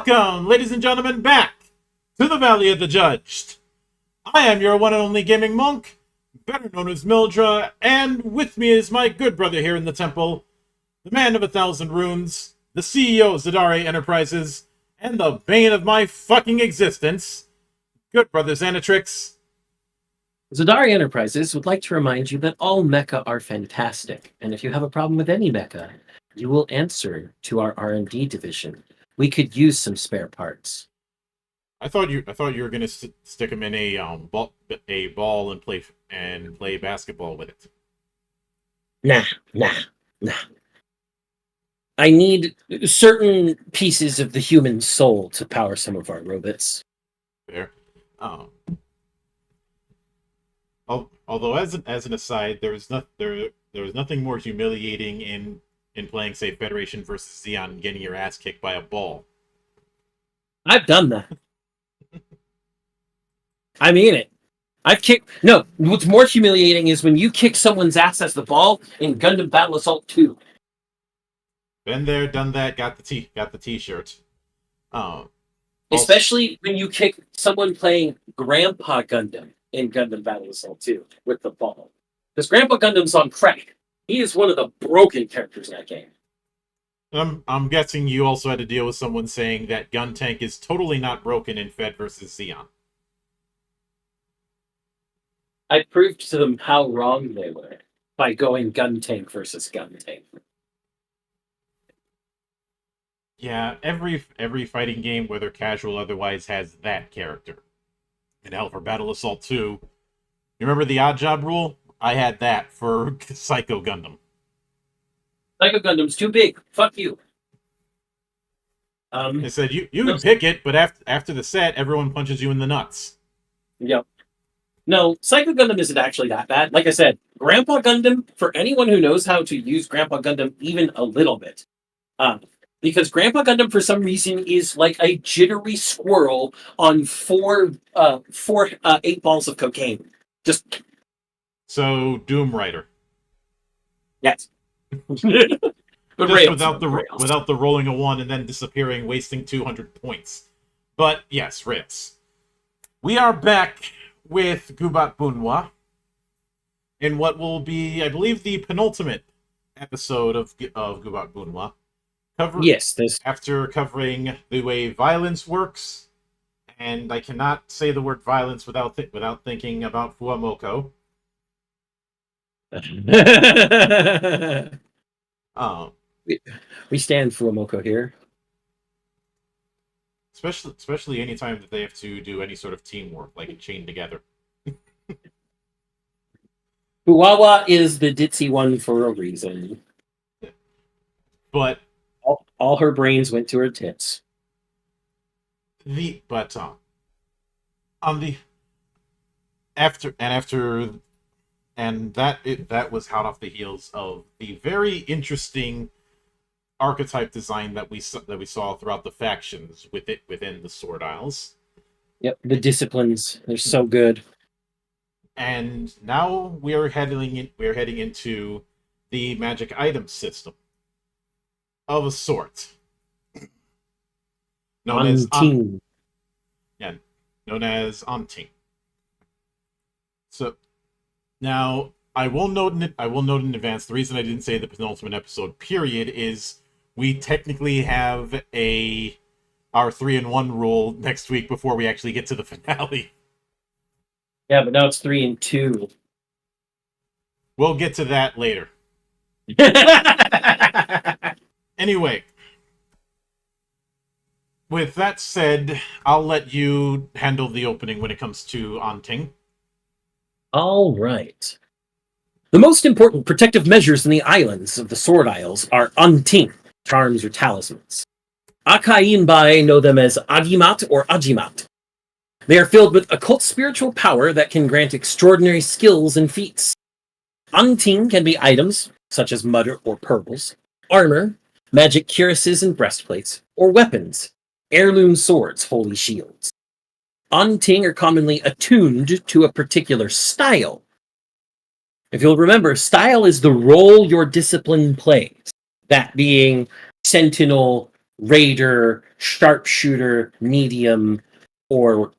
Welcome, ladies and gentlemen, back to the Valley of the Judged. I am your one and only gaming monk, better known as Mildra, and with me is my good brother here in the temple, the man of 1,000 runes, the CEO of Zadari Enterprises, and the bane of my fucking existence, good brother Xanatrix. Zadari Enterprises would like to remind you that all mecha are fantastic, and if you have a problem with any mecha, you will answer to our R&D division. We could use some spare parts. I thought you were gonna stick him in a ball and play basketball with it. Nah, nah, nah. I need certain pieces of the human soul to power some of our robots. There. Um, although as an aside, there was nothing more humiliating in playing, say, Federation versus Xeon and getting your ass kicked by a ball. I've done that. I mean it. I've kicked. No, what's more humiliating is when you kick someone's ass as the ball in Gundam Battle Assault 2. Been there, done that. Got the T-shirt. Also, Especially when you kick someone playing Grandpa Gundam in Gundam Battle Assault 2 with the ball. Because Grandpa Gundam's on crack. He is one of the broken characters in that game. I'm guessing you also had to deal with someone saying that Gun Tank is totally not broken in Fed versus Xeon. I proved to them how wrong they were by going Gun Tank versus Gun Tank. Yeah, every fighting game, whether casual or otherwise, has that character. And hell, for Battle Assault 2, you remember the odd job rule? I had that for Psycho Gundam. Psycho Gundam's too big. Fuck you. They said you can pick it, but after the set, everyone punches you in the nuts. Yep. No, Psycho Gundam isn't actually that bad. Like I said, Grandpa Gundam, for anyone who knows how to use Grandpa Gundam even a little bit, because Grandpa Gundam, for some reason, is like a jittery squirrel on four 8 balls of cocaine. Just So Doom Rider. yes. But Just without the rolling a 1 and then disappearing, wasting 200 points. But yes, Ritz. We are back with Gubat-Banwa in what will be, I believe, the penultimate episode of Gubat-Banwa. Yes, this after covering the way violence works, and I cannot say the word violence without thinking about Fuamoko. We stand Fuamoko here. Especially anytime that they have to do any sort of teamwork, like in Chained Together. Fuwawa is the ditzy one for a reason. But all her brains went to her tits. On the after that was hot off the heels of the very interesting archetype design that we saw throughout the factions within the Sword Isles. Yep, the disciplines, they're so good. And now we're heading into the magic item system of a sort, known as Anting. So now I will note in advance, the reason I didn't say the penultimate episode period is we technically have our 3-in-1 rule next week before we actually get to the finale. Yeah, but now it's 3-in-2. We'll get to that later. Anyway, with that said, I'll let you handle the opening when it comes to Anting. All right. The most important protective measures in the islands of the Sword Isles are Anting, charms or talismans. Akainbai know them as Agimat or Ajimat. They are filled with occult spiritual power that can grant extraordinary skills and feats. Anting can be items, such as mud or pearls, armor, magic cuirasses and breastplates, or weapons, heirloom swords, holy shields. Anting are commonly attuned to a particular style. If you'll remember, style is the role your discipline plays. That being sentinel, raider, sharpshooter, medium, or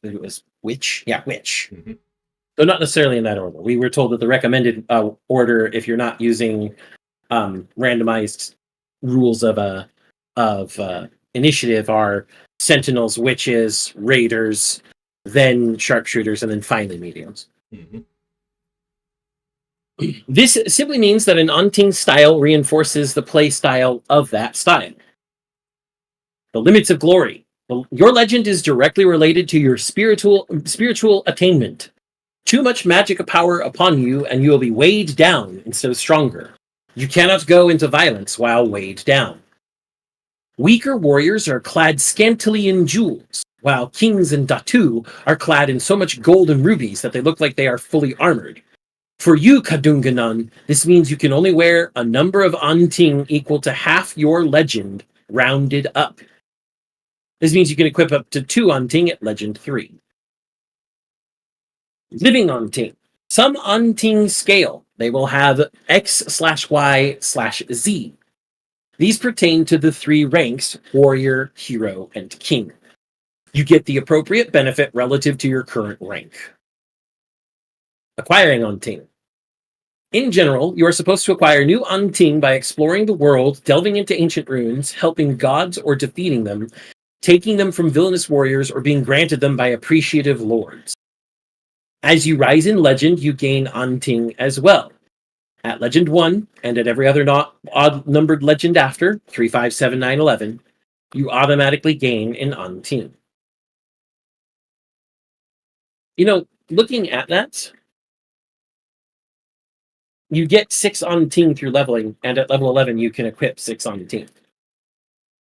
it was witch. Yeah, witch. Mm-hmm. So not necessarily in that order. We were told that the recommended order, if you're not using randomized rules of initiative, are sentinels, witches, raiders, then sharpshooters, and then finally mediums. Mm-hmm. This simply means that an Anting style reinforces the play style of that style. The limits of glory Your legend is directly related to your spiritual attainment. Too much magic power upon you, and you will be weighed down instead of stronger. You cannot go into violence while weighed down. Weaker warriors are clad scantily in jewels, while kings and datu are clad in so much gold and rubies that they look like they are fully armored. For you, Kadunganon, this means you can only wear a number of Anting equal to half your legend, rounded up. This means you can equip up to 2 Anting at Legend 3. Living Anting. Some Anting scale. They will have X/Y/Z. These pertain to the 3 ranks, warrior, hero, and king. You get the appropriate benefit relative to your current rank. Acquiring Anting. In general, you are supposed to acquire new Anting by exploring the world, delving into ancient ruins, helping gods or defeating them, taking them from villainous warriors, or being granted them by appreciative lords. As you rise in legend, you gain Anting as well. At Legend 1, and at every other not odd-numbered legend after, 3, 5, 7, 9, 11, you automatically gain an Anting. Looking at that, you get 6 Anting through leveling, and at level 11 you can equip 6 Anting.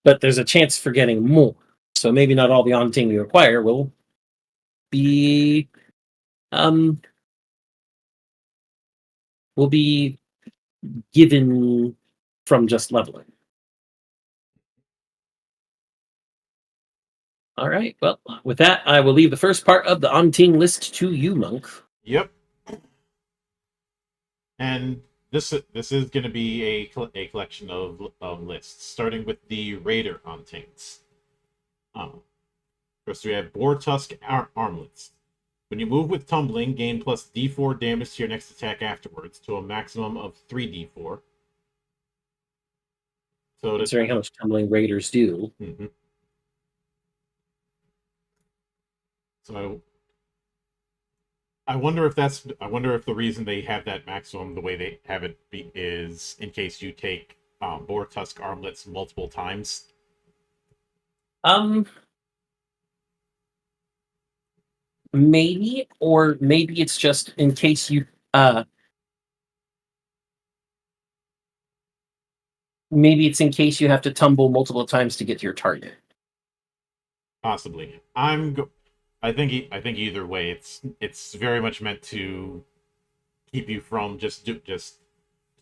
But there's a chance for getting more. So maybe not all the Anting you acquire will be given from just leveling. All right. Well, with that, I will leave the first part of the Anting list to you, Monk. Yep. And this is going to be a collection of lists, starting with the Raider Antings. First, we have Boar Tusk Armlets. When you move with Tumbling, gain plus D4 damage to your next attack afterwards, to a maximum of 3d4. So considering how much Tumbling Raiders do. Mm-hmm. So I wonder if the reason they have that maximum the way they have it is in case you take Boar Tusk Armlets multiple times. Maybe, or maybe it's just in case you maybe it's in case you have to tumble multiple times to get to your target. Possibly. I think either way, it's very much meant to keep you from just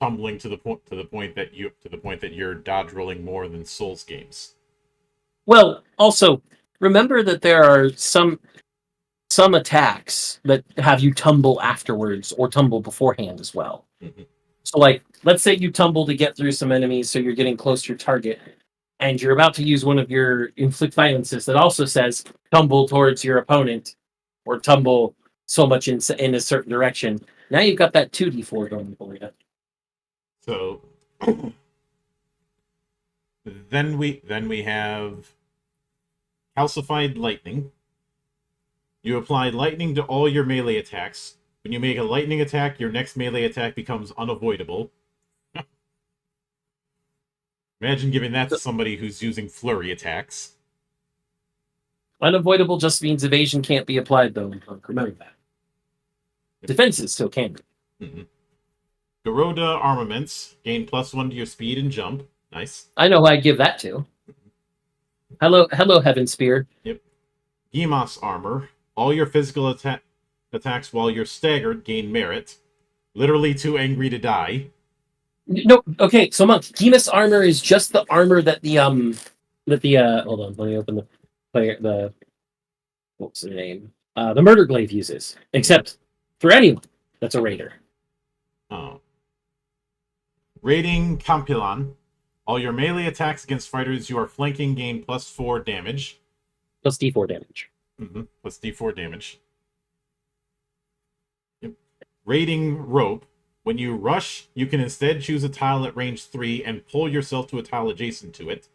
tumbling to the point that you're dodge rolling more than Souls games. Well, also remember that there are some attacks that have you tumble afterwards or tumble beforehand as well. Mm-hmm. So, like, let's say you tumble to get through some enemies, so you're getting close to your target, and you're about to use one of your inflict violences that also says tumble towards your opponent or tumble so much in a certain direction. Now you've got that 2d4 going for you. So then we have Calcified Lightning. You apply lightning to all your melee attacks. When you make a lightning attack, your next melee attack becomes unavoidable. Imagine giving that to somebody who's using flurry attacks. Unavoidable just means evasion can't be applied, though. Remember that. Defenses still can be. Mm-hmm. Garoda Armaments. Gain +1 to your speed and jump. Nice. I know who I give that to. Hello, Heaven Spear. Yep. Gemos Armor. All your physical attacks while you're staggered gain merit. Literally too angry to die. No, okay, so Monk, Gemos Armor is just the armor that the hold on, let me open the what's the name? The Murder Glaive uses. Except for anyone that's a raider. Oh. Raiding Campilan. All your melee attacks against fighters you are flanking gain +4 damage. Plus D4 damage. Mm-hmm. Plus D4 damage. Yep. Raiding Rope. When you rush, you can instead choose a tile at range 3 and pull yourself to a tile adjacent to it.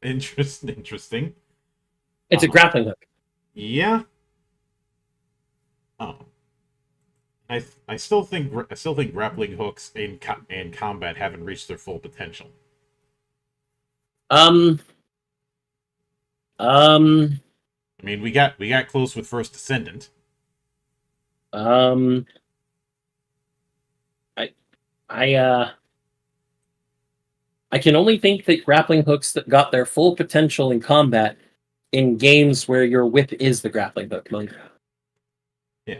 Interesting. It's a grappling hook. Yeah. Oh. I still think grappling hooks in combat haven't reached their full potential. Um. Um. I mean, we got close with First Descendant. Um. I. I. I can only think that grappling hooks that got their full potential in combat in games where your whip is the grappling hook, Monk. Yeah.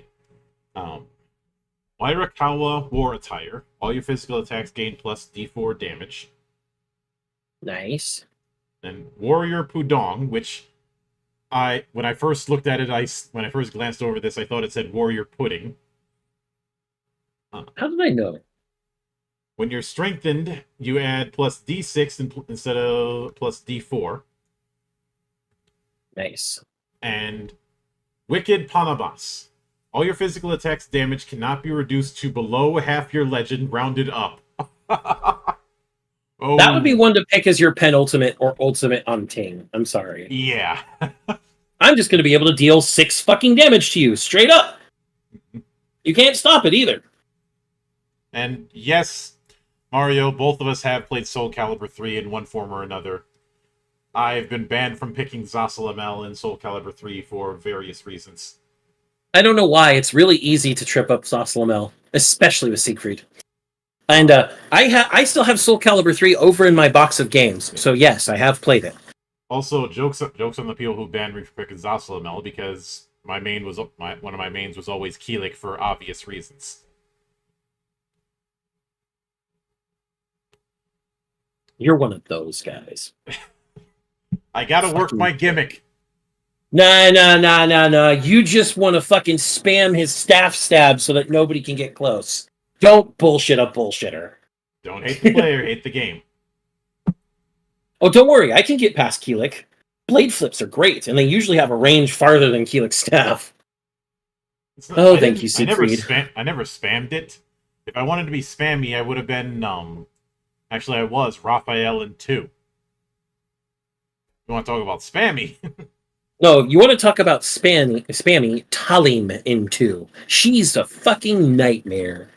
Wairakawa War Attire. All your physical attacks gain plus D4 damage. Nice. And Warrior Pudong, which when I first looked at it, when I first glanced over this, I thought it said Warrior Pudding. How did I know? When you're strengthened, you add plus D6 instead of plus D4. Nice. And Wicked Panabas. All your physical attacks damage cannot be reduced to below half your legend, rounded up. Oh, That would be one to pick as your penultimate or ultimate on Ting. I'm sorry. yeah. I'm just going to be able to deal 6 fucking damage to you, straight up. You can't stop it either. And yes, Mario, both of us have played Soul Calibur 3 in one form or another. I've been banned from picking Zasalamel in Soul Calibur 3 for various reasons. I don't know why. It's really easy to trip up Zasalamel, especially with Siegfried. And I still have Soul Calibur 3 over in my box of games. So yes, I have played it. Also, jokes on the people who banned me for picking Zasalamel, because one of my mains was always Keelik for obvious reasons. You're one of those guys. I gotta work my gimmick. Nah. You just want to fucking spam his staff stab so that nobody can get close. Don't bullshit a bullshitter. Don't hate the player, hate the game. Oh, don't worry. I can get past Keelik. Blade flips are great, and they usually have a range farther than Keelik's staff. Thank you, Siegfried. I never spammed it. If I wanted to be spammy, I would have been, actually I was, Raphael in 2. You want to talk about spammy? No, you want to talk about spammy Talim in 2. She's a fucking nightmare.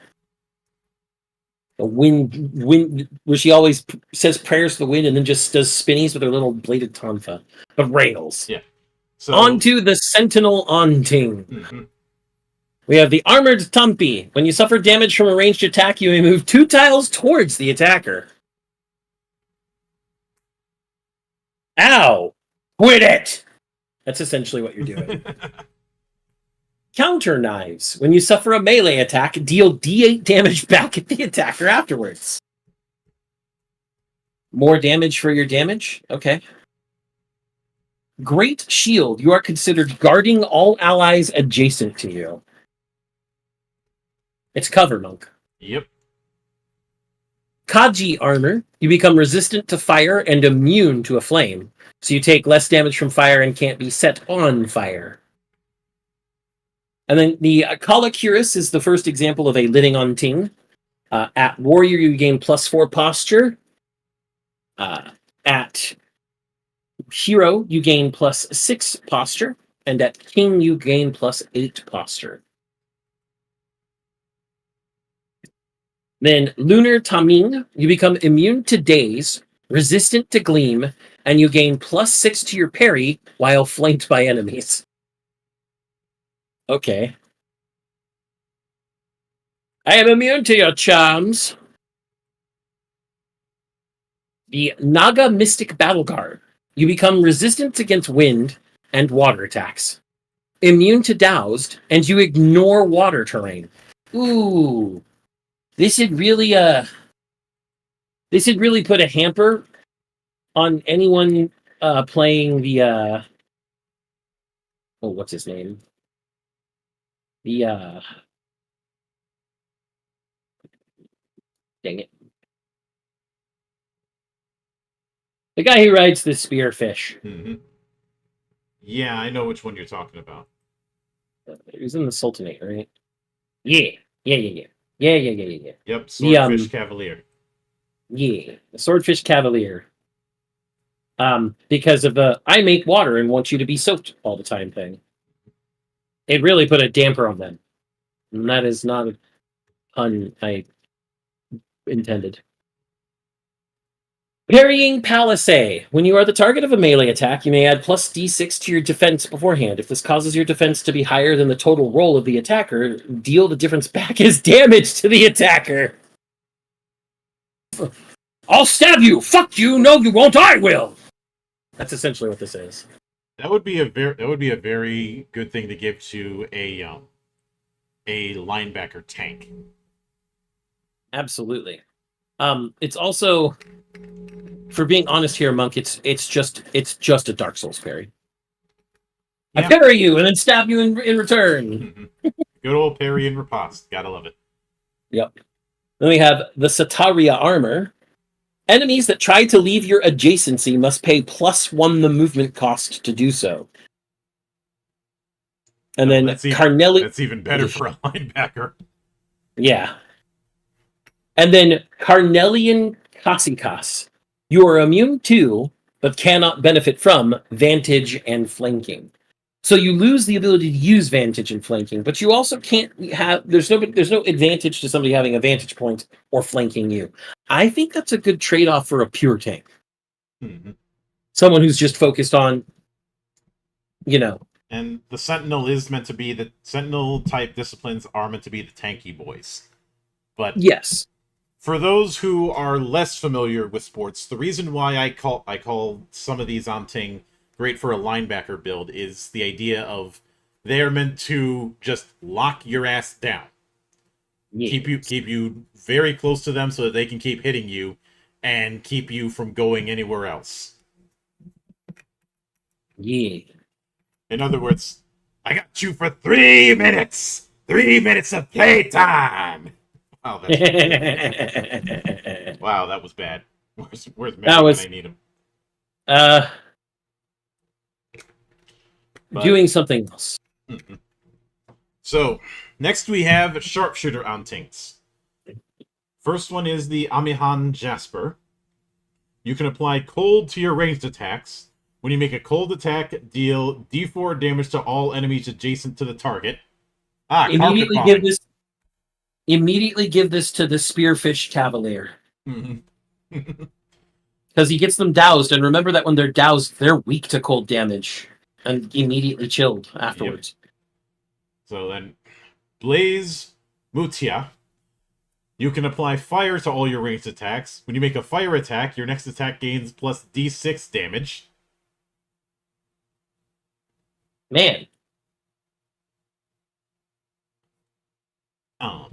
The wind, where she always says prayers to the wind and then just does spinnies with her little bladed tonfa. But rails. Yeah. So, on to the Sentinel Onting. Mm-hmm. We have the Armored Tumpy. When you suffer damage from a ranged attack, you may move 2 tiles towards the attacker. Ow! Quit it! That's essentially what you're doing. Counter Knives. When you suffer a melee attack, deal D8 damage back at the attacker afterwards. More damage for your damage? Okay. Great Shield. You are considered guarding all allies adjacent to you. It's cover, Monk. Yep. Kaji Armor. You become resistant to fire and immune to a flame. So you take less damage from fire and can't be set on fire. And then the Kalakuris is the first example of a Living on Ting. At Warrior, you gain +4 posture. At Hero, you gain +6 posture. And at King, you gain +8 posture. Then Lunar Taming, you become immune to daze, resistant to gleam, and you gain +6 to your parry while flanked by enemies. Okay. I am immune to your charms. The Naga Mystic Battle Guard. You become resistant against wind and water attacks. Immune to doused, and you ignore water terrain. Ooh. This would really put a hamper on anyone playing the what's his name? The dang it. The guy who rides the spearfish. Mm-hmm. Yeah, I know which one you're talking about. He was in the Sultanate, right? Yeah. Yep, Swordfish Cavalier. Yeah, the Swordfish Cavalier. Because of the I make water and want you to be soaked all the time thing. It really put a damper on them. And that is not a pun I intended. Parrying Palisade. When you are the target of a melee attack, you may add plus d6 to your defense beforehand. If this causes your defense to be higher than the total roll of the attacker, deal the difference back as damage to the attacker. I'll stab you! Fuck you! No, you won't! I will! That's essentially what this is. That would be a very good thing to give to a linebacker tank. Absolutely. It's also, for being honest here, Monk, it's just a Dark Souls parry. Yeah. I parry you and then stab you in return. Good old parry and riposte. Gotta love it. Yep. Then we have the Sataria armor. Enemies that try to leave your adjacency must pay +1 the movement cost to do so. And then that's even better for a linebacker. Yeah. And then Carnelian Casitas. You are immune to, but cannot benefit from, Vantage and Flanking. So you lose the ability to use Vantage and Flanking, but you also can't have... There's no advantage to somebody having a Vantage point or flanking you. I think that's a good trade-off for a pure tank. Mm-hmm. Someone who's just focused on, And the Sentinel is meant to be... The Sentinel-type disciplines are meant to be the tanky boys. But... Yes. For those who are less familiar with sports, the reason why I call some of these Omting great for a linebacker build is the idea of they're meant to just lock your ass down. Yes. Keep you very close to them so that they can keep hitting you and keep you from going anywhere else. Yeah. In other words, I got you for 3 minutes! 3 minutes of playtime! Wow, wow, that was bad. Where's Matt when I need him? Doing something else. Mm-hmm. So, next we have Sharpshooter Ontings. First one is the Amihan Jasper. You can apply cold to your ranged attacks. When you make a cold attack, deal d4 damage to all enemies adjacent to the target. Immediately give this to the Spearfish Cavalier. Mm-hmm. Because he gets them doused, and remember that when they're doused, they're weak to cold damage and immediately chilled afterwards. Yep. So then, Blaze Mutia. You can apply fire to all your ranged attacks. When you make a fire attack, your next attack gains plus d6 damage. Man.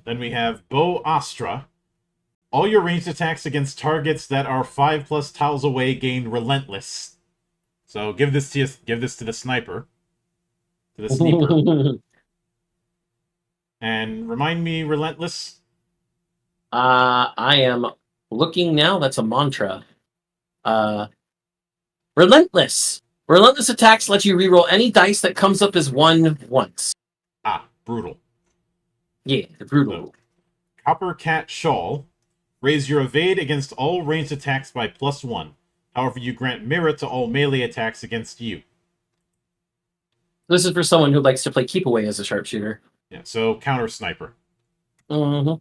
Then we have Bow Astra. All your ranged attacks against targets that are 5+ tiles away gain Relentless. So give this to the sniper. To the sniper. And remind me, Relentless? I am looking now. That's a mantra. Relentless. Relentless attacks let you reroll any dice that comes up as 1 once. Brutal. Yeah, the brutal. So, Copper Cat Shawl. Raise your evade against all ranged attacks by +1. However, you grant mirror to all melee attacks against you. This is for someone who likes to play keep away as a sharpshooter. Yeah, so counter sniper. Mm-hmm.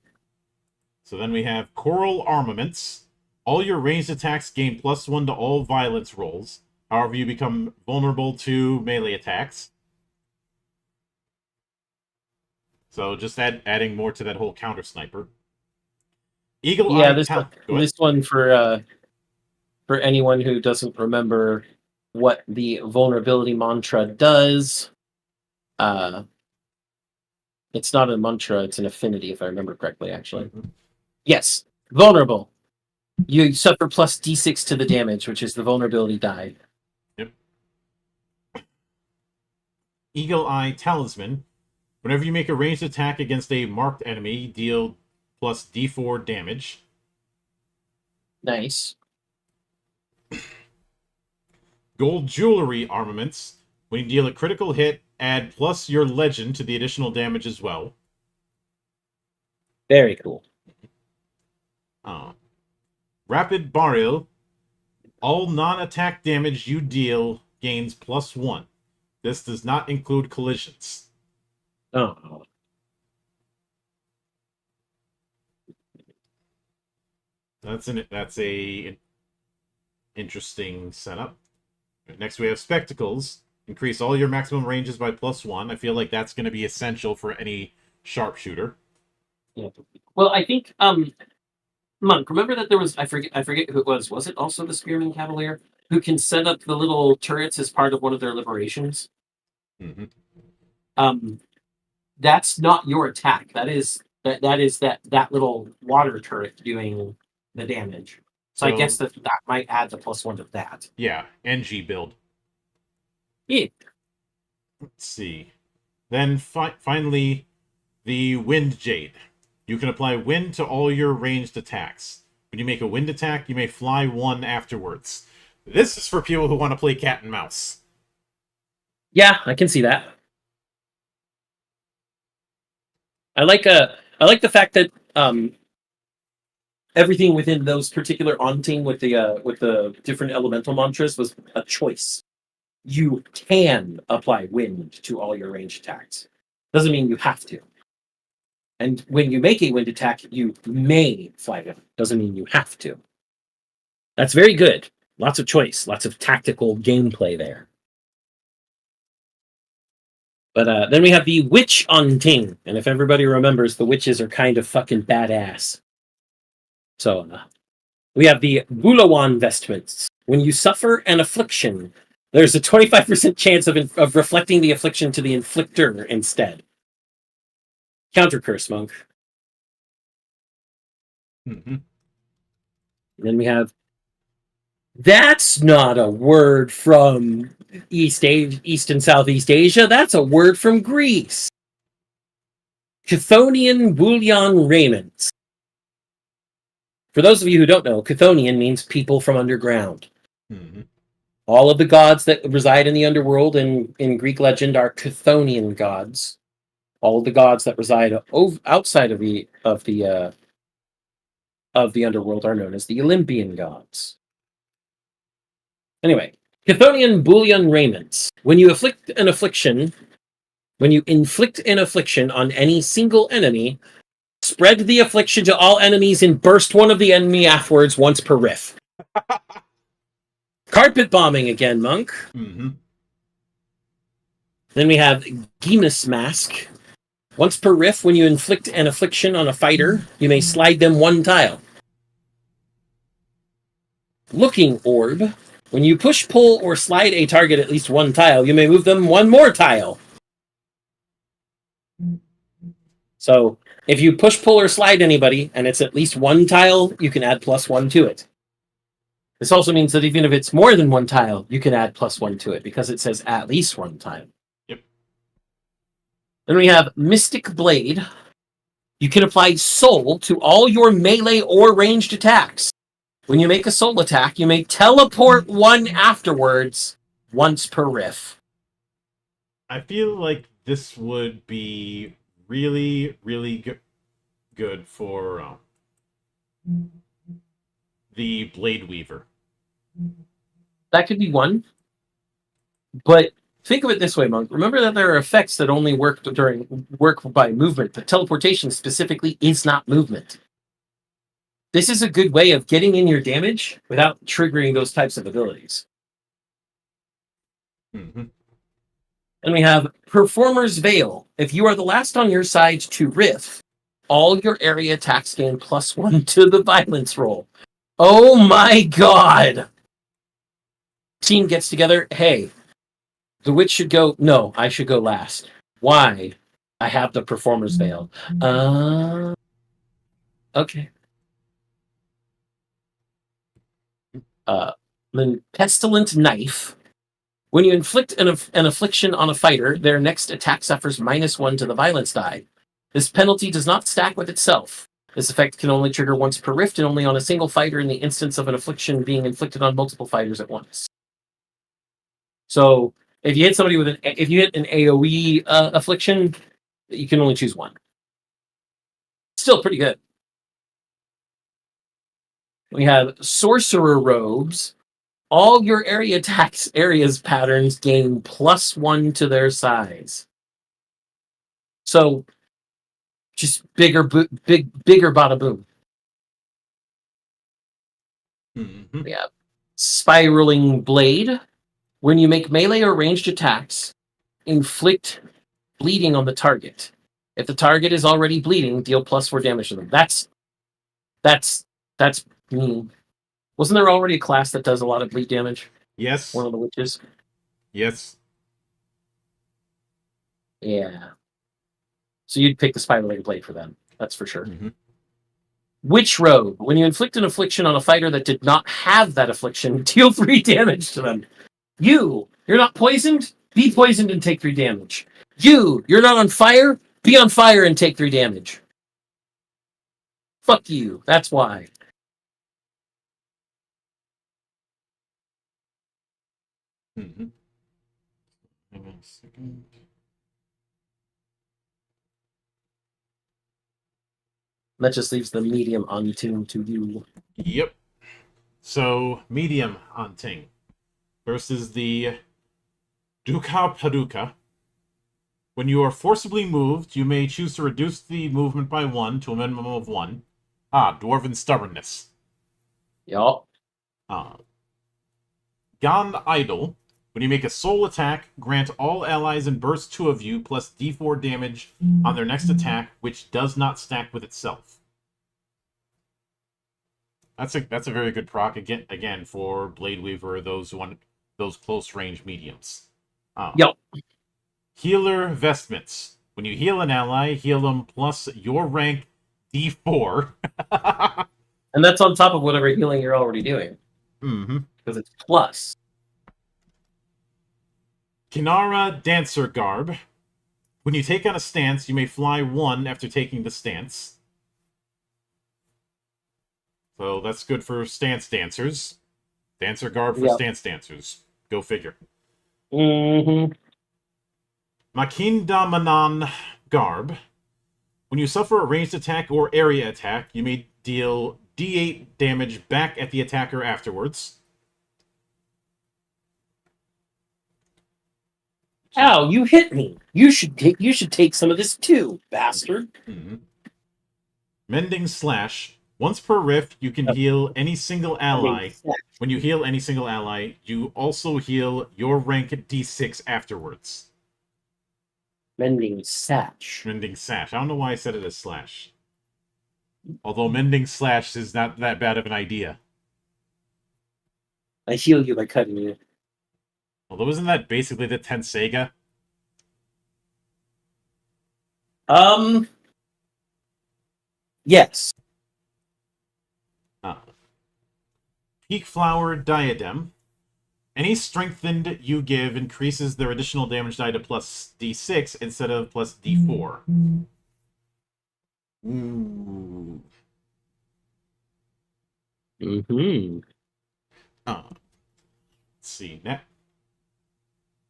So then we have Coral Armaments. All your ranged attacks gain +1 to all violence rolls. However, you become vulnerable to melee attacks. So just adding more to that whole counter sniper. Eagle Eye. This one for anyone who doesn't remember what the vulnerability mantra does. It's not a mantra; it's an affinity, if I remember correctly. Actually, Yes, vulnerable. You suffer plus d6 to the damage, which is the vulnerability die. Yep. Eagle Eye Talisman. Whenever you make a ranged attack against a marked enemy, deal plus d4 damage. Nice. Gold Jewelry Armaments. When you deal a critical hit, add plus your legend to the additional damage as well. Very cool. Rapid Burial. All non-attack damage you deal gains +1. This does not include collisions. Oh. That's a interesting setup. Next, we have spectacles. Increase all your maximum ranges by +1. I feel like that's going to be essential for any sharpshooter. Yeah. Well, I think Monk, remember that there was I forget who it was. Was it also the Spearman Cavalier who can set up the little turrets as part of one of their liberations? Mm-hmm. That's not your attack. That is that little water turret doing the damage. So I guess that might add the +1 to that. Yeah, NG build. Yeah. Let's see. Then finally, the Wind Jade. You can apply wind to all your ranged attacks. When you make a wind attack, you may fly 1 afterwards. This is for people who want to play cat and mouse. Yeah, I can see that. I like the fact that everything within those particular on team with the different elemental mantras was a choice. You can apply wind to all your ranged attacks. Doesn't mean you have to. And when you make a wind attack, you may fly them. Doesn't mean you have to. That's very good. Lots of choice, lots of tactical gameplay there. But then we have the Witch on Ting. And if everybody remembers, the witches are kind of fucking badass. So we have the Bulawan vestments. When you suffer an affliction, there's a 25% chance of reflecting the affliction to the inflictor instead. Counter curse, Monk. Mm-hmm. Then we have, that's not a word from East and Southeast Asia. That's a word from Greece. Chthonian bullion raiments. For those of you who don't know, Chthonian means people from underground. Mm-hmm. All of the gods that reside in the underworld in Greek legend are Chthonian gods. All of the gods that reside outside of the underworld are known as the Olympian gods. Anyway, Chthonian bullion raiments. When you inflict an affliction on any single enemy, spread the affliction to all enemies and burst one of the enemy afterwards once per riff. Carpet bombing again, Monk. Mm-hmm. Then we have Gemus Mask. Once per riff, when you inflict an affliction on a fighter, you may slide them 1 tile. Looking Orb. When you push, pull, or slide a target at least 1 tile, you may move them 1 more tile. So, if you push, pull, or slide anybody, and it's at least 1 tile, you can add +1 to it. This also means that even if it's more than 1 tile, you can add +1 to it, because it says at least 1 tile. Yep. Then we have Mystic Blade. You can apply Soul to all your melee or ranged attacks. When you make a soul attack, you may teleport 1 afterwards, once per riff. I feel like this would be really, really good for the Blade Weaver. That could be one. But think of it this way, Monk. Remember that there are effects that only work by movement, but teleportation specifically is not movement. This is a good way of getting in your damage without triggering those types of abilities. Mm-hmm. And we have Performer's Veil. If you are the last on your side to riff, all your area attacks gain +1 to the violence roll. Oh my god! Team gets together. Hey, the witch should go. No, I should go last. Why? I have the Performer's Veil. Okay. Then Pestilent Knife. When you inflict an affliction on a fighter, their next attack suffers -1 to the violence die. This penalty does not stack with itself. This effect can only trigger once per rift and only on a single fighter in the instance of an affliction being inflicted on multiple fighters at once. So if you hit somebody if you hit an AoE affliction, you can only choose 1. Still pretty good. We have Sorcerer Robes. All your area attacks areas patterns gain +1 to their size. So just bigger bada boom. Mm-hmm. Yeah. Spiraling Blade. When you make melee or ranged attacks, inflict bleeding on the target. If the target is already bleeding, deal +4 damage to them. That's mean. Wasn't there already a class that does a lot of bleed damage? Yes. One of the witches? Yes. Yeah. So you'd pick the Spiraling Blade for them. That's for sure. Mm-hmm. Witch Robe. When you inflict an affliction on a fighter that did not have that affliction, deal 3 damage to them. You're not poisoned? Be poisoned and take 3 damage. You're not on fire? Be on fire and take 3 damage. Fuck you. That's why. Mm-hmm. Hang on a second. That just leaves the medium untuned to you. Yep. So, medium hunting versus the Duka Paduka. When you are forcibly moved, you may choose to reduce the movement by 1 to a minimum of 1. Dwarven Stubbornness. Yup. Gone Idol. When you make a soul attack, grant all allies in burst 2 of you plus d4 damage on their next attack, which does not stack with itself. That's a very good proc again for Blade Weaver, those who want those close range mediums. Yup. Healer Vestments. When you heal an ally, heal them plus your rank d4. And that's on top of whatever healing you're already doing. Mm-hmm. Because it's plus. Kinara Dancer Garb. When you take on a stance, you may fly 1 after taking the stance. So that's good for stance dancers. Dancer Garb for stance dancers. Go figure. Mm-hmm. Makinda Manan Garb. When you suffer a ranged attack or area attack, you may deal d8 damage back at the attacker afterwards. Ow, you hit me. You should take some of this too, bastard. Mm-hmm. Mending Slash. Once per rift, you can heal any single ally. When you heal any single ally, you also heal your rank d6 afterwards. Mending Sash. Mending Sash. I don't know why I said it as slash. Although Mending Slash is not that bad of an idea. I heal you by cutting you. Although isn't that basically the Tenseiga? Yes. Peak Flower Diadem. Any strengthened you give increases their additional damage die to plus d6 instead of plus d4. Ooh. Mm-hmm. Let's see.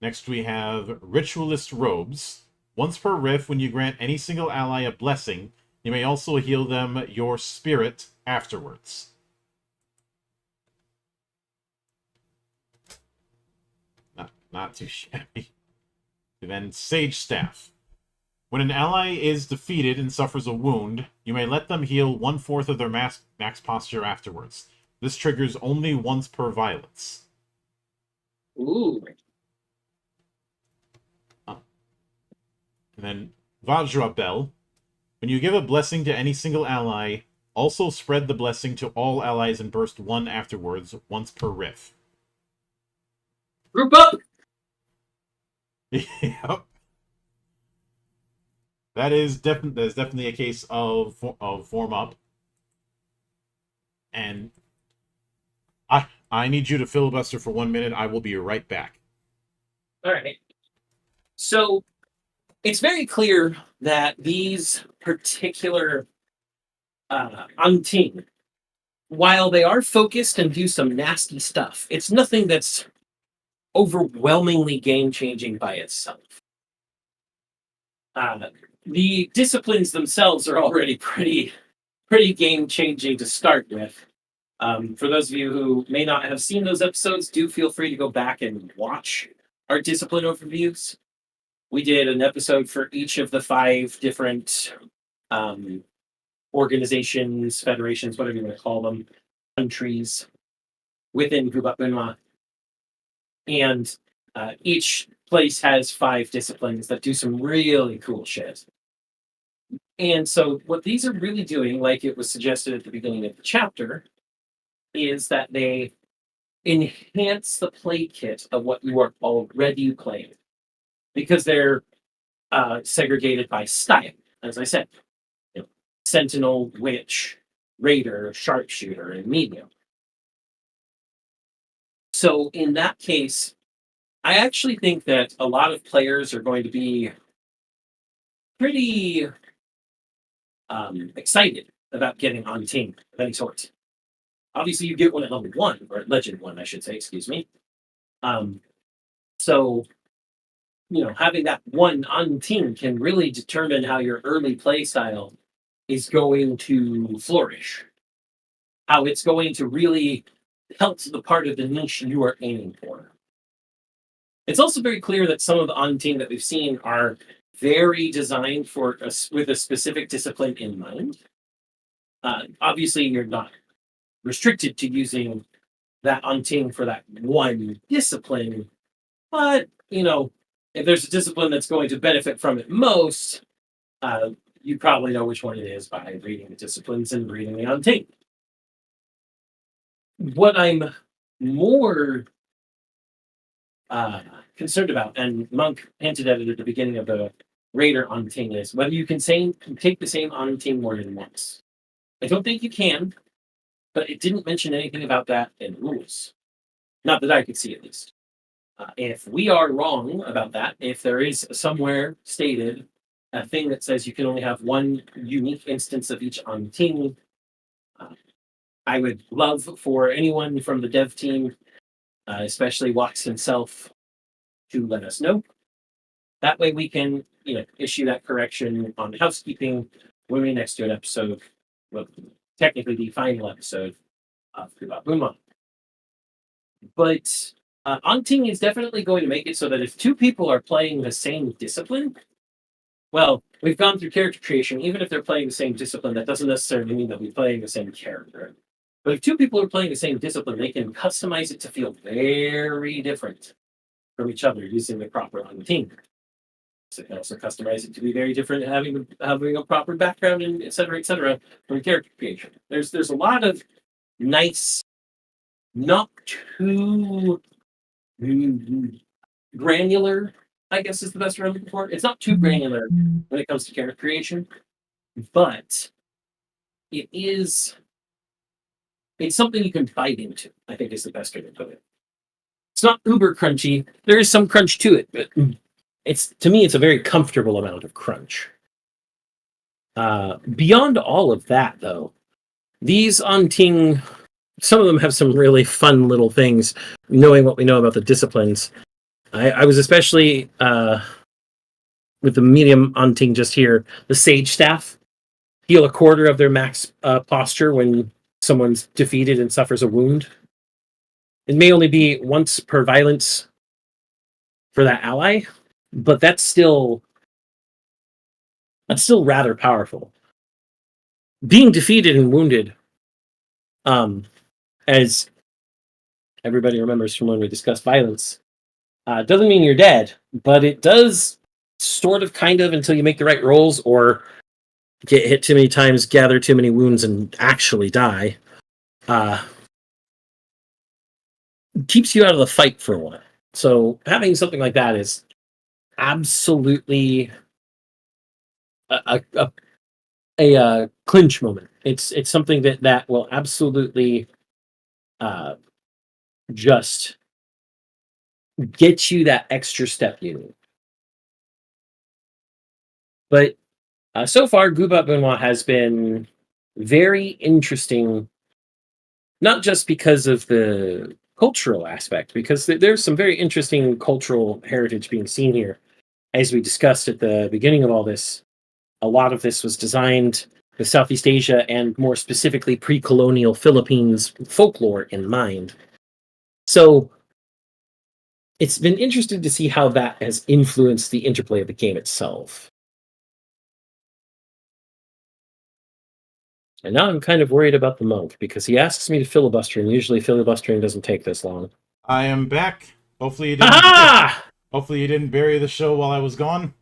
Next we have Ritualist Robes. Once per riff, when you grant any single ally a blessing, you may also heal them your spirit afterwards. Not too shabby. And then Sage Staff. When an ally is defeated and suffers a wound, you may let them heal 1/4 of their max posture afterwards. This triggers only once per violence. Ooh. And then Vajra Bell. When you give a blessing to any single ally, also spread the blessing to all allies and burst 1 afterwards, once per riff. Group up! Yep. That is definitely a case of form up. And I need you to filibuster for 1 minute. I will be right back. All right. So it's very clear that these particular Unting, while they are focused and do some nasty stuff, it's nothing that's overwhelmingly game-changing by itself. The disciplines themselves are already pretty game-changing to start with. For those of you who may not have seen those episodes, do feel free to go back and watch our discipline overviews. We did an episode for each of the 5 different organizations, federations, whatever you want to call them, countries within Gubat-Banwa. And each place has 5 disciplines that do some really cool shit. And so what these are really doing, like it was suggested at the beginning of the chapter, is that they enhance the play kit of what you are already playing. Because they're segregated by style, as I said. You know, Sentinel, Witch, Raider, Sharpshooter, and Medium. So in that case, I actually think that a lot of players are going to be pretty excited about getting on team of any sort. Obviously, you get one at level 1, or at Legend 1, I should say, excuse me. So, having that one on team can really determine how your early play style is going to flourish. How it's going to really help the part of the niche you are aiming for. It's also very clear that some of the on team that we've seen are very designed for with a specific discipline in mind. Obviously, you're not restricted to using that on team for that one discipline, but if there's a discipline that's going to benefit from it most, you probably know which one it is by reading the disciplines and reading the on team. What I'm more concerned about, and Monk hinted at it at the beginning of the Raider on team, is whether you can take the same on team more than once. I don't think you can, but it didn't mention anything about that in rules. Not that I could see, at least. If we are wrong about that, if there is somewhere stated a thing that says you can only have one unique instance of each on team, I would love for anyone from the dev team, especially Wax himself, to let us know. That way we can, issue that correction on housekeeping when we next do an episode, well, technically the final episode of Gubat-Banwa. But Onting is definitely going to make it so that if 2 people are playing the same discipline, well, we've gone through character creation. Even if they're playing the same discipline, that doesn't necessarily mean they'll be playing the same character. But if 2 people are playing the same discipline, they can customize it to feel very different from each other using the proper on team. So you can also customize it to be very different, having a proper background and et cetera, from character creation. There's a lot of nice, not too granular, I guess is the best word I'm looking for. It's not too granular when it comes to character creation, but it's something you can bite into, I think is the best way to put it. It's not uber crunchy. There is some crunch to it, but to me, it's a very comfortable amount of crunch. Beyond all of that, though, these on Ting, some of them have some really fun little things, knowing what we know about the disciplines. I was especially with the medium on Ting just here, the Sage Staff heal a quarter of their max posture when someone's defeated and suffers a wound. It may only be once per violence for that ally, but that's still rather powerful. Being defeated and wounded, as everybody remembers from when we discussed violence, doesn't mean you're dead, but it does sort of kind of until you make the right rolls or get hit too many times, gather too many wounds, and actually die. Keeps you out of the fight for a while. So having something like that is absolutely a clinch moment. It's something that will absolutely just get you that extra step you need. But so far, Gubat-Banwa has been very interesting, not just because of the cultural aspect, because there's some very interesting cultural heritage being seen here. As we discussed at the beginning of all this, a lot of this was designed with Southeast Asia and more specifically pre-colonial Philippines folklore in mind. So it's been interesting to see how that has influenced the interplay of the game itself. And now I'm kind of worried about the monk, because he asks me to filibuster, and usually filibustering doesn't take this long. I am back. Hopefully you didn't. Ha! Hopefully you didn't bury the show while I was gone.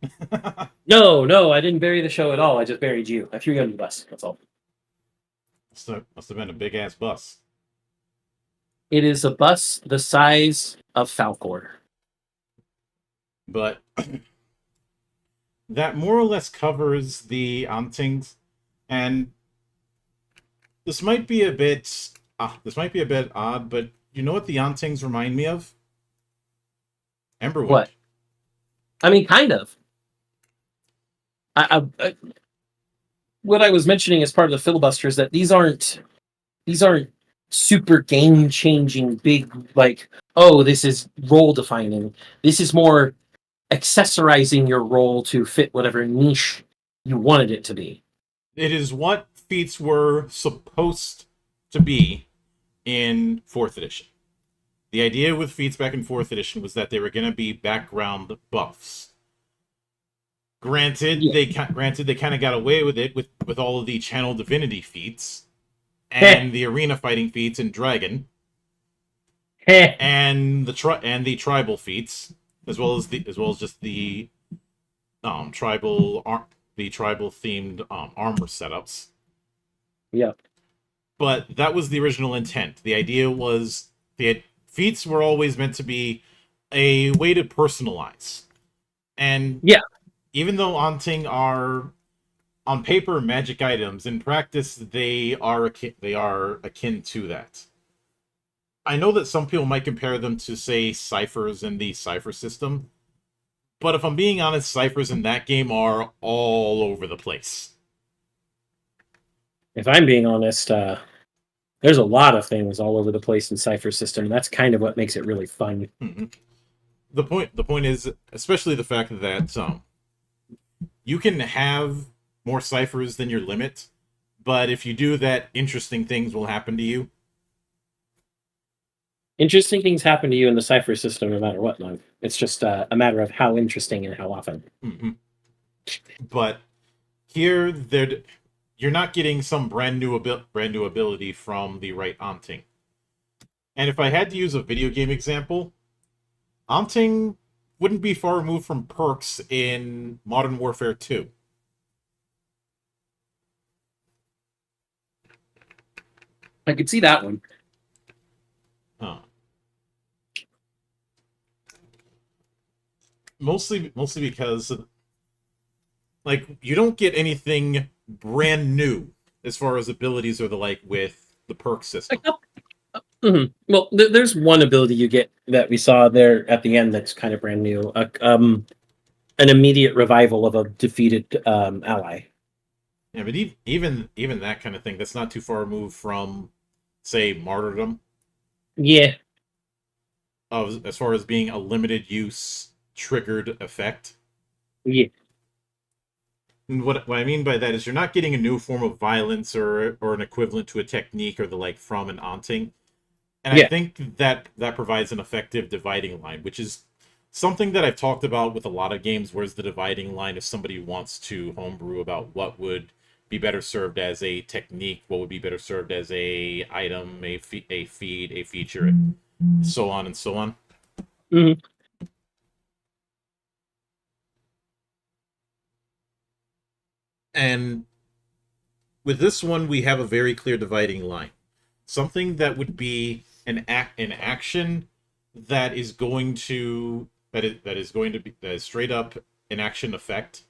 No, I didn't bury the show at all. I just buried you. I threw you under the bus. That's all. Must have been a big ass bus. It is a bus the size of Falcor. But that more or less covers the Antings, and this might be a bit odd, but you know what the Antings remind me of? Emberwind. What? I mean, kind of. What I was mentioning as part of the filibuster is that these aren't super game changing big, like, oh, this is role defining. This is more accessorizing your role to fit whatever niche you wanted it to be. It is what feats were supposed to be in 4th edition. The idea with feats back in 4th edition was that they were going to be background buffs. Granted, they kind of got away with it with all of the channel divinity feats and the arena fighting feats in Dragon, and the tribal feats, as well as just the tribal themed armor setups. Yeah. But that was the original intent. The idea was the feats were always meant to be a way to personalize. And yeah, even though Anting are on paper magic items, in practice they are akin to that. I know that some people might compare them to, say, ciphers in the cipher system, but if I'm being honest, ciphers in that game are all over the place. If I'm being honest, there's a lot of things all over the place in cipher system. And that's kind of what makes it really fun. Mm-hmm. The point is, especially the fact that you can have more ciphers than your limit, but if you do that, interesting things will happen to you. Interesting things happen to you in the cipher system no matter what, Mug. It's just a matter of how interesting and how often. Mm-hmm. But here, you're not getting some brand new ability from the right Anting. And if I had to use a video game example, Anting wouldn't be far removed from perks in Modern Warfare 2. I could see that one. Mostly because, like, you don't get anything brand new as far as abilities or the like with the perk system. Mm-hmm. Well, there's one ability you get that we saw there at the end that's kind of brand new. An immediate revival of a defeated ally. Yeah, but even that kind of thing, that's not too far removed from, say, martyrdom. Yeah. As far as being a limited use triggered effect. Yeah. And what I mean by that is you're not getting a new form of violence or an equivalent to a technique or the like from an Anting. And I think that provides an effective dividing line, which is something that I've talked about with a lot of games. Where's the dividing line if somebody wants to homebrew about what would be better served as a technique, what would be better served as a item, a feed, a feature, so on and so on. Mm-hmm. And with this one, we have a very clear dividing line. Something that would be an action that is going to be straight up an action effect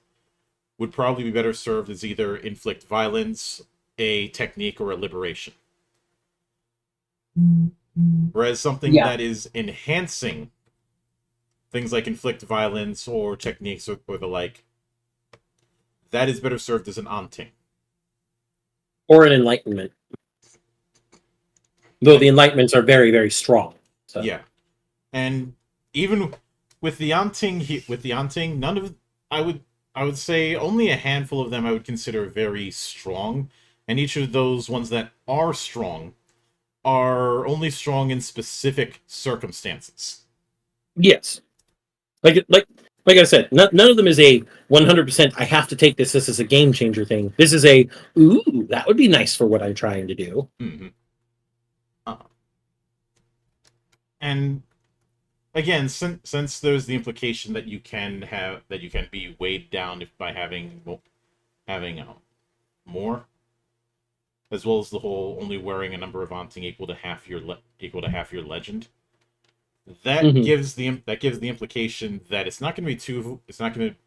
would probably be better served as either inflict violence, a technique, or a liberation. Whereas something that is enhancing things like inflict violence or techniques or the like, that is better served as an Anting. Or an enlightenment. Though the enlightenments are very, very strong. So. Yeah. And even with the Anting, none of I would say only a handful of them I would consider very strong. And each of those ones that are strong are only strong in specific circumstances. Yes. Like like I said, none of them is a 100%. I have to take this. This is a game changer thing. This is a ooh, that would be nice for what I'm trying to do. Mm-hmm. And again, since there's the implication that you can be weighed down by having more, as well as the whole only wearing a number of Aunting equal to half your legend. That gives the implication that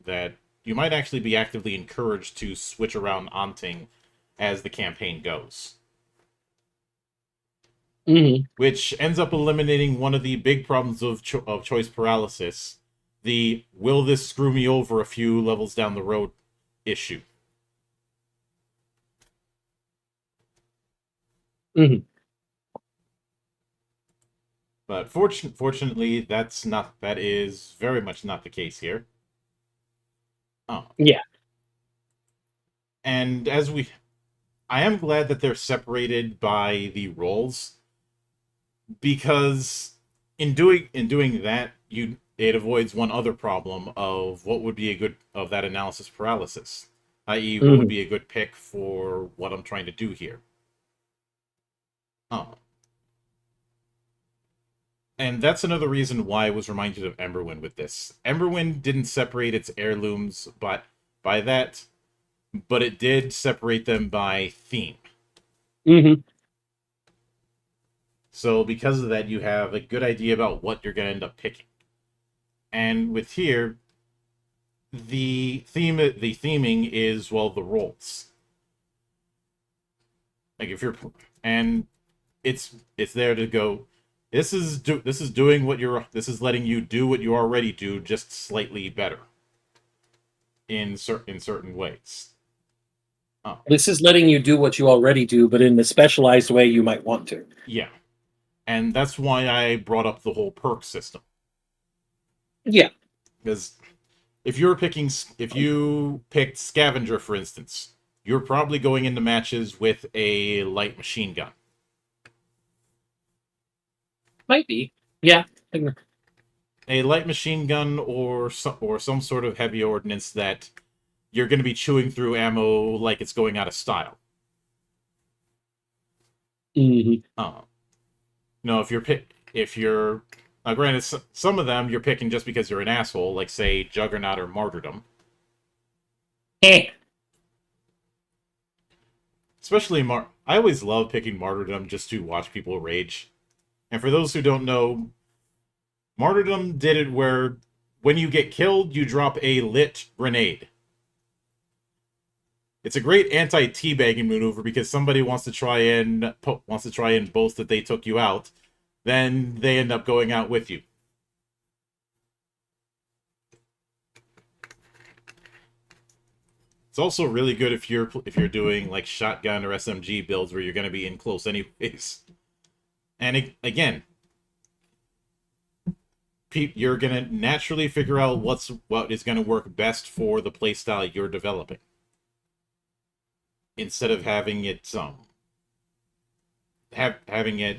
that you might actually be actively encouraged to switch around Aunting as the campaign goes. Which ends up eliminating one of the big problems of choice paralysis, the will this screw me over a few levels down the road issue. But fortunately, that is very much not the case here. Oh. Yeah. And I am glad that they're separated by the roles, because in doing that, it avoids one other problem of what would be of that analysis paralysis, i.e., what would be a good pick for what I'm trying to do here. Oh. And that's another reason why I was reminded of Emberwind with this. Emberwind didn't separate its heirlooms by that, but it did separate them by theme. So because of that, you have a good idea about what you're going to end up picking. And with here, the theming is, well, the roles. Like if you're, and it's there to go. This is letting you do what you already do, just slightly better. In certain ways. Oh. This is letting you do what you already do, but in the specialized way you might want to. Yeah. And that's why I brought up the whole perk system. Yeah. Because if you picked Scavenger, for instance, you're probably going into matches with a light machine gun. Might be. Yeah. A light machine gun or some sort of heavy ordnance that you're going to be chewing through ammo like it's going out of style. No, if you're granted, some of them you're picking just because you're an asshole, like say Juggernaut or Martyrdom. Especially I always love picking Martyrdom just to watch people rage. And for those who don't know, Martyrdom did it where when you get killed, you drop a lit grenade. It's a great anti-teabagging maneuver because somebody wants to try and boast that they took you out, then they end up going out with you. It's also really good if you're doing like shotgun or SMG builds where you're going to be in close anyways. And again, you're going to naturally figure out what is going to work best for the playstyle you're developing, instead of having it having it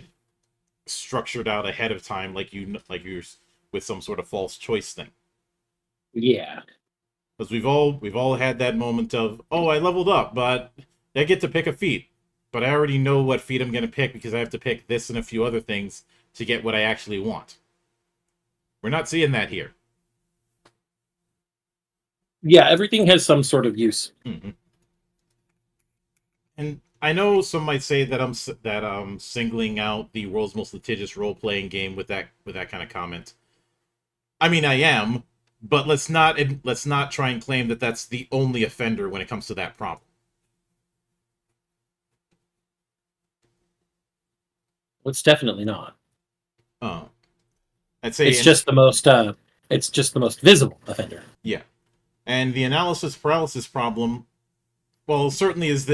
structured out ahead of time like you're with some sort of false choice thing. Yeah, because we've all had that moment of, oh, I leveled up, but I get to pick a feat, but I already know what feat I'm going to pick because I have to pick this and a few other things to get what I actually want. We're not seeing that here. Yeah, everything has some sort of use. And I know some might say that I'm singling out the world's most litigious role-playing game with that kind of comment. I mean, I am, but let's not try and claim that that's the only offender when it comes to that problem. It's definitely not. I'd say it's just the most visible offender. Yeah, and the analysis paralysis problem, well, it certainly is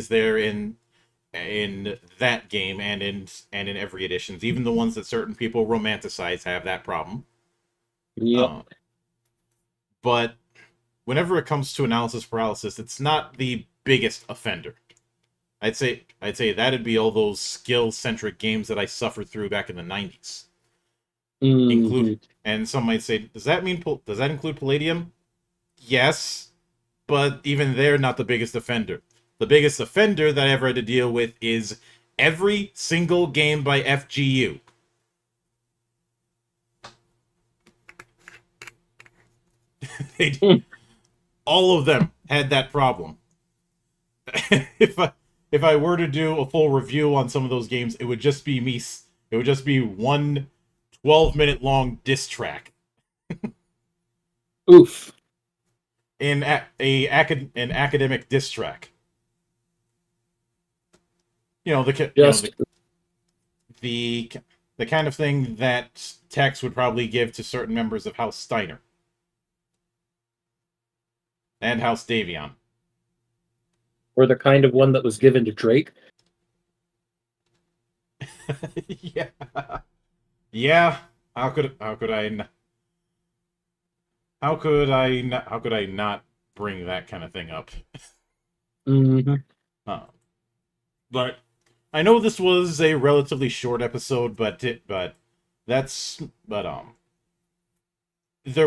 there in that game and in every editions. Even the ones that certain people romanticize have that problem. Yep. But whenever it comes to analysis paralysis, it's not the biggest offender. I'd say that'd be all those skill-centric games that I suffered through back in the 90s. Mhm. And some might say, does that include Palladium? Yes, but even they're not the biggest offender. The biggest offender that I ever had to deal with is every single game by FGU. Mm. All of them had that problem. if I were to do a full review on some of those games, it would just be me. It would just be one 12-minute long diss track Oof. in an academic diss track. Just The the kind of thing that Tex would probably give to certain members of House Steiner and House Davion. or the kind of one that was given to Drake. Yeah, yeah. How could I not bring that kind of thing up? Hmm. Uh, but I know this was a relatively short episode, but there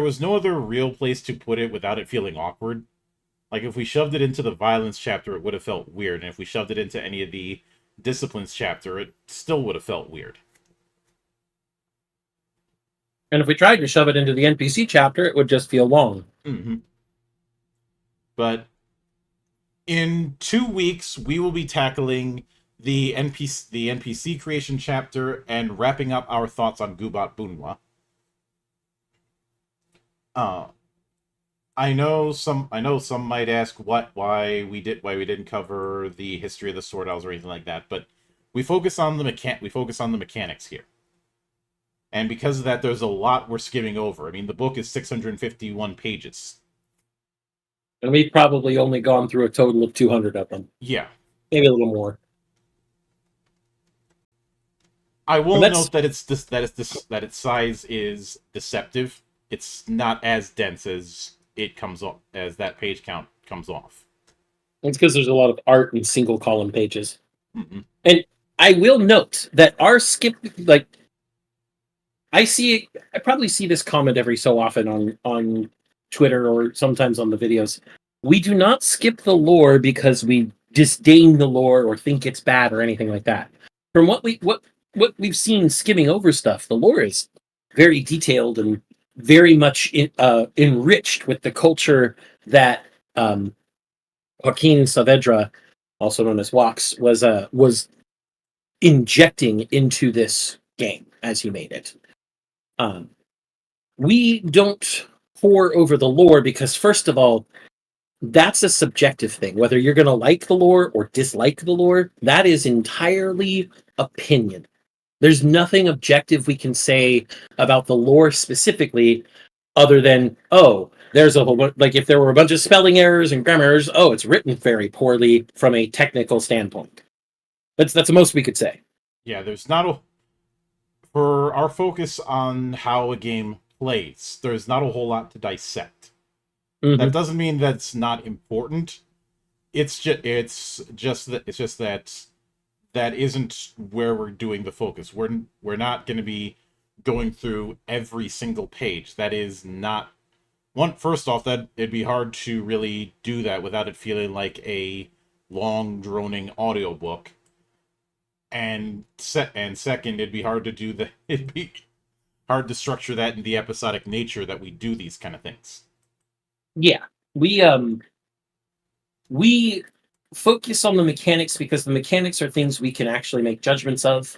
was no other real place to put it without it feeling awkward. Like if we shoved it into the violence chapter, it would have felt weird, and if we shoved it into any of the disciplines chapter, it still would have felt weird. And if we tried to shove it into the NPC chapter, it would just feel long. Mm-hmm. But in 2 weeks, we will be tackling the NPC creation chapter and wrapping up our thoughts on Gubat-Banwa. Uh, I know some might ask why we didn't cover the history of the Sword Isles or anything like that, but we focus on the mechanics here. And because of that, there's a lot we're skimming over. I mean, the book is 651 pages. And we've probably only gone through a total of 200 of them. Yeah. Maybe a little more. I will And that's note that its size is deceptive. It's not as dense as it comes off as that page count comes off. it's because there's a lot of art in single column pages. Mm-mm. And I will note that our skip, like, I probably see this comment every so often on Twitter or sometimes on the videos. We do not skip the lore because we disdain the lore or think it's bad or anything like that. From what we've seen skimming over stuff, the lore is very detailed and very much enriched with the culture that Joaquin Saavedra, also known as Wax, was injecting into this game as he made it. We don't pour over the lore because, first of all, that's a subjective thing. Whether you're going to like the lore or dislike the lore, that is entirely opinion. There's nothing objective we can say about the lore specifically other than, oh, there's a whole bunch, like if there were a bunch of spelling errors and grammar errors, oh, it's written very poorly from a technical standpoint. That's the most we could say. Yeah, there's not a for our focus on how a game plays, there's not a whole lot to dissect. Mm-hmm. That doesn't mean that's not important. It's just that isn't where we're doing the focus. We're not going to be going through every single page. That is not one. First off, that it'd be hard to really do that without it feeling like a long droning audiobook. And second, it'd be hard to do the it'd be hard to structure that in the episodic nature that we do these kind of things. Yeah, we focus on the mechanics because the mechanics are things we can actually make judgments of.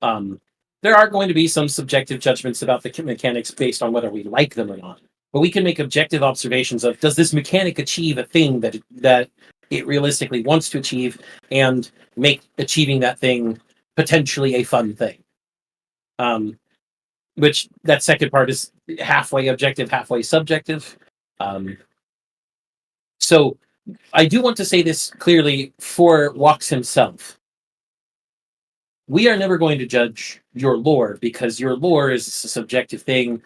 There are going to be some subjective judgments about the mechanics based on whether we like them or not, but we can make objective observations of, does this mechanic achieve a thing that it realistically wants to achieve, and make achieving that thing potentially a fun thing. Which that second part is halfway objective, halfway subjective. So I do want to say this clearly for Wax himself. We are never going to judge your lore because your lore is a subjective thing.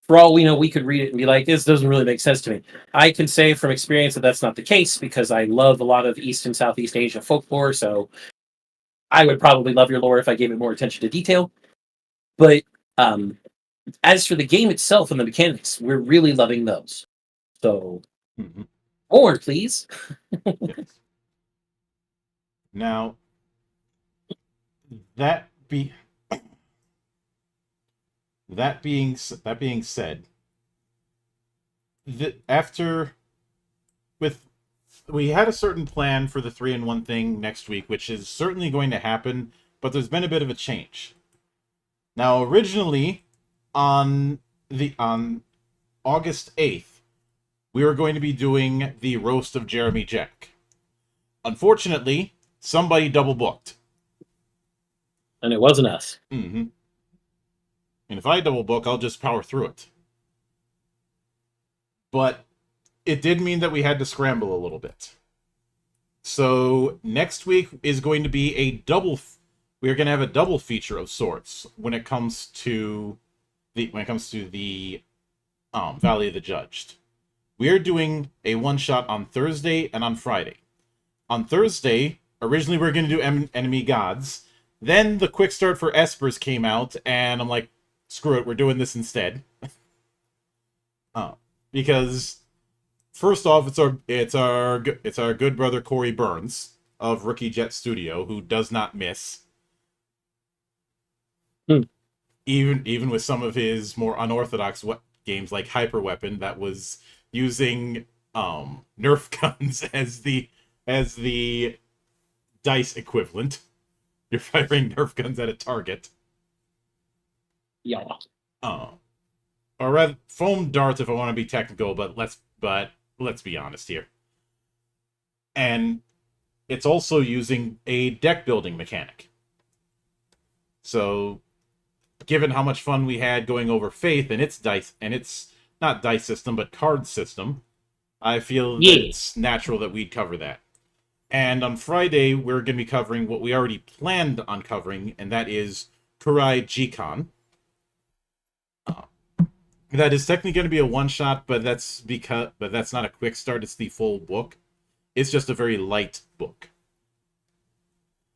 For all we know, we could read it and be like, this doesn't really make sense to me. I can say from experience that that's not the case because I love a lot of East and Southeast Asia folklore, so I would probably love your lore if I gave it more attention to detail. But Um, as for the game itself and the mechanics, we're really loving those. So, Mhm. more, please. Yes. Now, that be that being said, after with we had a certain plan for the 3-in-1 thing next week, which is certainly going to happen, but there's been a bit of a change. Now, originally, on August 8th, we were going to be doing the roast of Jeremy Jack. Unfortunately, somebody double booked. And it wasn't us. Mm-hmm. And if I double book, I'll just power through it. But it did mean that we had to scramble a little bit. So next week is going to be a double. We're going to have a double feature of sorts when it comes to the Valley of the Judged. We are doing a one shot on Thursday and on Friday. On Thursday, originally we were going to do Enemy Gods. Then the quick start for Espers came out, and I'm like, screw it, we're doing this instead. Because first off, it's our good brother Corey Burns of Rookie Jet Studio, who does not miss. Even with some of his more unorthodox games like Hyper Weapon, that was using Nerf guns as the dice equivalent. You're firing Nerf guns at a target. Yeah. Or rather, foam darts if I want to be technical, but let's be honest here. And it's also using a deck building mechanic. So, given how much fun we had going over Faith and its not dice system but card system, I feel that it's natural that we'd cover that. And on Friday, we're going to be covering what we already planned on covering, and that is Kurai Jikon. That is technically going to be a one-shot, but that's not a quick start. It's the full book. It's just a very light book.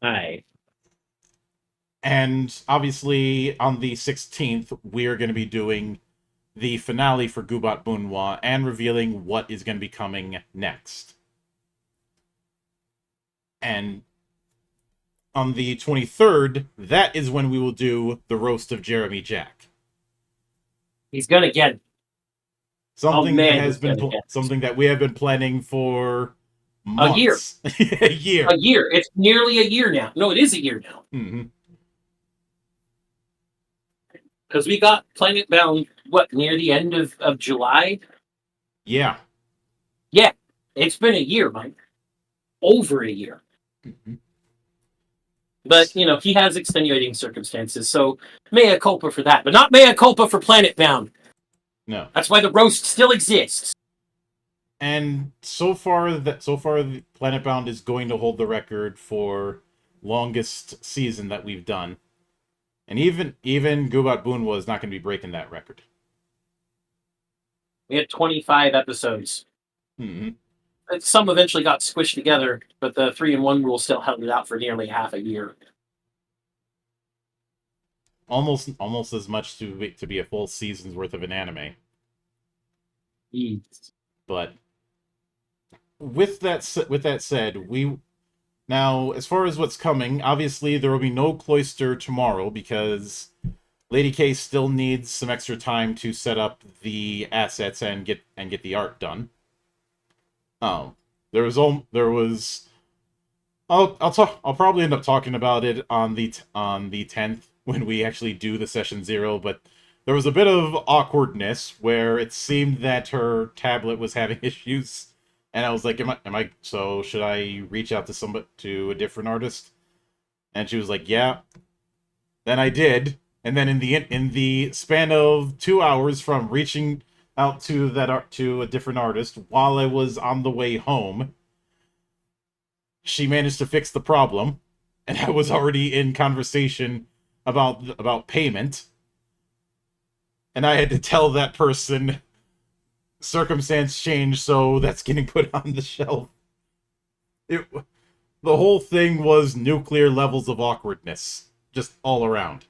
Aye. And obviously, on the 16th, we're going to be doing the finale for Gubat-Banwa and revealing what is going to be coming next. And on the 23rd, that is when we will do the roast of Jeremy Jack. He's gonna get something that we have been planning for months. A year. A year. It's nearly a year now. No, it is a year now. Mm-hmm. Because we got Planet Bound, near the end of July? Yeah. Yeah. It's been a year, Mike. Over a year. Mm-hmm. But, he has extenuating circumstances, so mea culpa for that. But not mea culpa for Planet Bound. No. That's why the roast still exists. And so far, Planet Bound is going to hold the record for longest season that we've done. And even Gubat-Banwa is not going to be breaking that record. We had 25 episodes. Mm-hmm. Some eventually got squished together, but the 3-in-1 rule still held it out for nearly half a year. Almost as much to be a full season's worth of an anime. Yes. But with that said, now, as far as what's coming, obviously there will be no Cloister tomorrow because Lady K still needs some extra time to set up the assets and get the art done. I'll probably end up talking about it on the 10th when we actually do the session 0, but there was a bit of awkwardness where it seemed that her tablet was having issues. And I was like, so should I reach out to a different artist? And she was like, yeah. Then I did. And then in the span of 2 hours from reaching out to a different artist while I was on the way home, she managed to fix the problem. And I was already in conversation about payment. And I had to tell that person circumstance change, so that's getting put on the shelf. The whole thing was nuclear levels of awkwardness, just all around.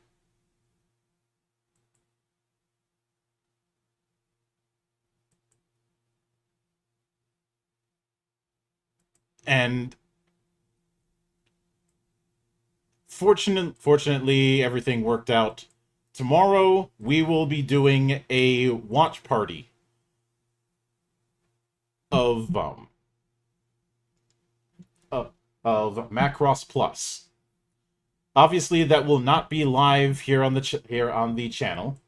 And fortunately, everything worked out. Tomorrow, we will be doing a watch party of of Macross Plus. Obviously, that will not be live here on the channel,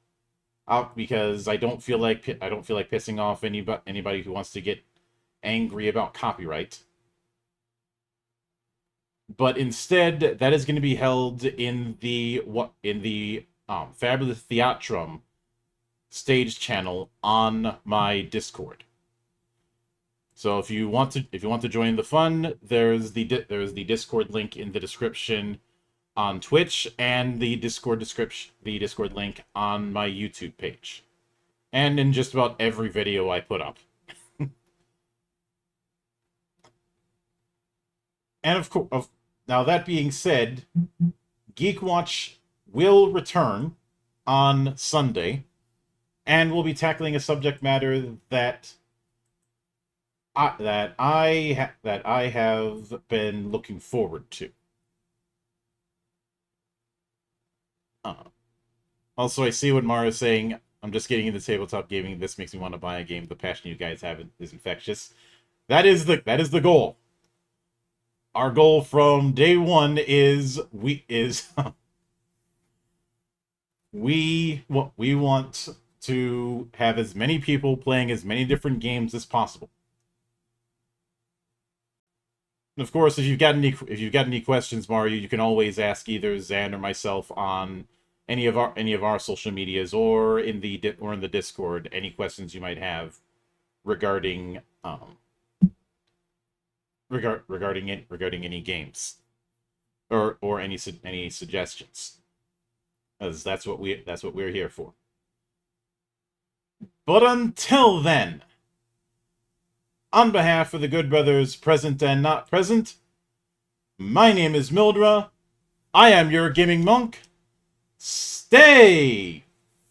because I don't feel like pissing off anybody who wants to get angry about copyright. But instead, that is going to be held in the Fabulous Theatrum stage channel on my Discord. So if you want to join the fun, there's the Discord link in the description on Twitch, and the Discord link on my YouTube page, and in just about every video I put up. And of course, now that being said, Geek Watch will return on Sunday, and we'll be tackling a subject matter that I have been looking forward to. Also, I see what Mara's saying. I'm just getting into tabletop gaming. This makes me want to buy a game. The passion you guys have is infectious. That is the goal. Our goal from day one is we want to have as many people playing as many different games as possible. And of course, if you've got any questions, Mario, you can always ask either Zan or myself on any of our social medias, or in the Discord, any questions you might have regarding regarding any games, or any suggestions, as that's what we're here for. But until then, on behalf of the good brothers present and not present, my name is Mildra. I am your gaming monk. Stay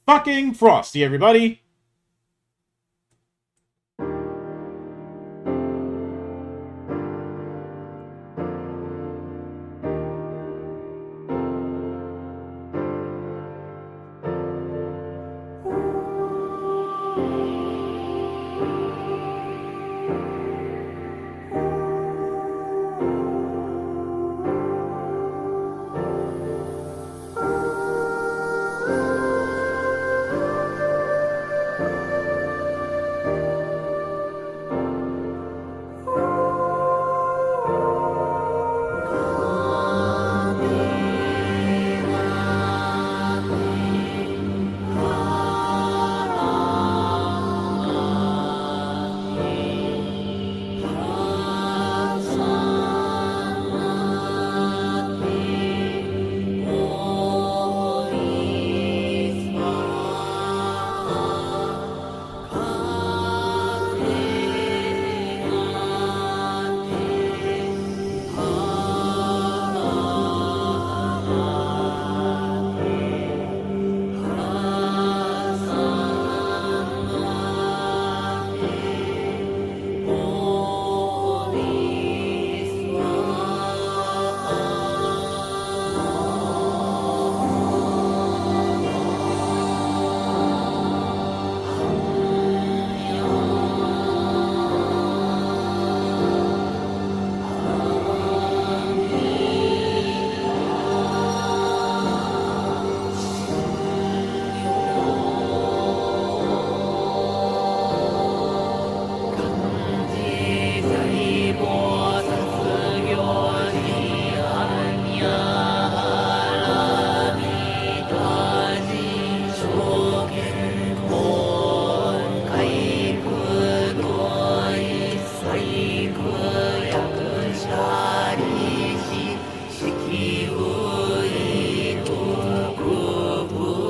fucking frosty, everybody.